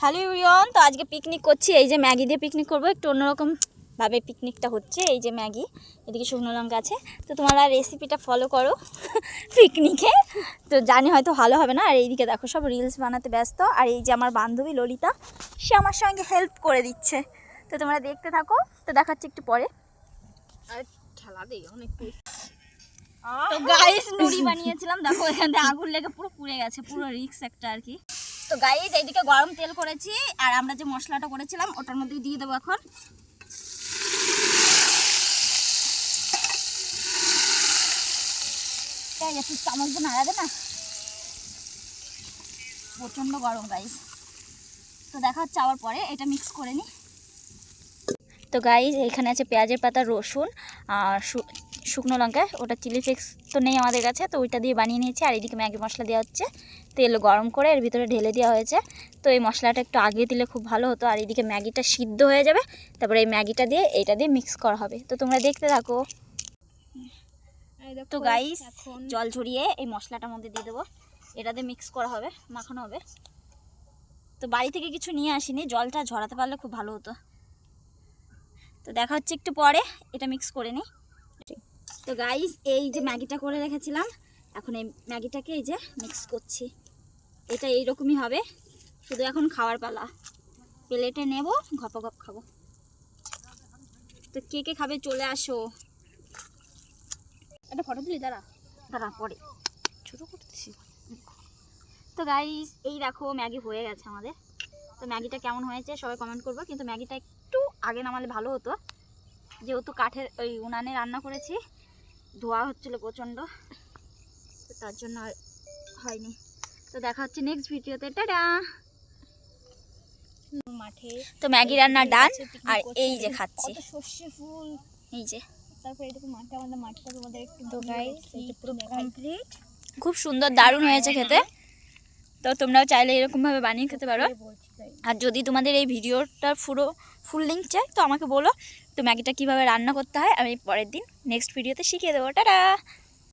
Hello everyone, তো আজকে picnic করছি। এই যে ম্যাগি দিয়ে পিকনিক করবো, একটু অন্যরকম ভাবে পিকনিকটা হচ্ছে। এই যে ম্যাগি, এদিকে শুকনো লঙ্কা আছে। তো তোমরা রেসিপিটা ফলো করো পিকনিকে, তো জানি হয়তো ভালো হবে না। আর এইদিকে দেখো সব রিলস বানাতে ব্যস্ত। আর এই যে আমার বান্ধবী ললিতা, সে আমার সঙ্গে হেল্প করে দিচ্ছে। তো তোমরা দেখতে থাকো, তো দেখাচ্ছি একটু পরে। আর ঠেলা দেই অনেক তো গাইস নুড়ি বানিয়েছিলাম, দেখো এখান থেকে আগুন লেগে পুরো পুড়ে গেছে, পুরো রিস্ক একটা আর কি। তো গাইস এইদিকে গরম তেল করেছি, আর আমরা যে মশলাটা করেছিলাম ওটার মধ্যে দিয়ে দেবো এখন। একটু চামচ দিয়ে নাড়াবে না, প্রচণ্ড গরম গাইস। তো দেখা হচ্ছে আবার পরে, এটা মিক্স করে নিই। তো গাইস এখানে আছে পেঁয়াজের পাতা, রসুন আর শুকনো লঙ্কা, ওটা চিলি ফ্লেক্স তো নেই আমাদের কাছে, তো ওইটা দিয়ে বানিয়ে নিয়েছি। আর এইদিকে ম্যাগি মশলা দেওয়া হচ্ছে, তেল গরম করে এর ভিতরে ঢেলে দেওয়া হয়েছে। তো এই মশলাটা একটু আগে দিলে খুব ভালো হতো। আর এইদিকে ম্যাগিটা সিদ্ধ হয়ে যাবে, তারপরে এই ম্যাগিটা দিয়ে এইটা দিয়ে মিক্স করা হবে। তো তোমরা দেখতে থাকো। তো গাইস জল ঝরিয়ে এই মশলাটার মধ্যে দিয়ে দেবো, এটা দিয়ে মিক্স করা হবে, মাখানো হবে। তো বাড়ি থেকে কিছু নিয়ে আসিনি, জলটা ঝরাতে পারলে খুব ভালো হতো। তো দেখা হচ্ছে একটু পরে, এটা মিক্স করে নিই। তো গাইস এই যে ম্যাগিটা করে রেখেছিলাম, এখন এই ম্যাগিটাকে এই যে মিক্স করছি। এটা এইরকমই হবে, শুধু এখন খাওয়ার পালা। প্লেটে নেব, ঘপ ঘপ খাবো। তো কে কে খাবে চলে আসো। একটা ফটো দিলি দাঁড়া পরে ছোটো করতেছি। তো গাইস এই দেখো ম্যাগি হয়ে গেছে আমাদের। তো ম্যাগিটা কেমন হয়েছে সবাই কমেন্ট করবো, কিন্তু ম্যাগিটা একটু আগে নামালে ভালো হতো, যেহেতু কাঠের ওই উনানে রান্না করেছি, ধোয়া হচ্ছিলো প্রচণ্ড, তো তার জন্য আর হয়নি। তো দেখা হচ্ছে নেক্সট ভিডিওতে, টাটা। মাঠে তো ম্যাগি রান্না ডান, আর এই যে খাচ্ছি সর্ষে ফুল, এই যে। তারপর এরকম মাঠে আমাদের মাঠটা তোমাদের একটু তো গাইস এই পুরো কমপ্লিট, খুব সুন্দর দারুণ হয়েছে খেতে। তো তোমরাও চাইলে এরকমভাবে বানিয়ে খেতে পারো। আর যদি তোমাদের এই ভিডিওটার ফুল লিঙ্ক চাই তো আমাকে বলো, তো ম্যাগিটা কীভাবে রান্না করতে হয় আমি পরের দিন নেক্সট ভিডিওতে শিখিয়ে দেবো। টাটা।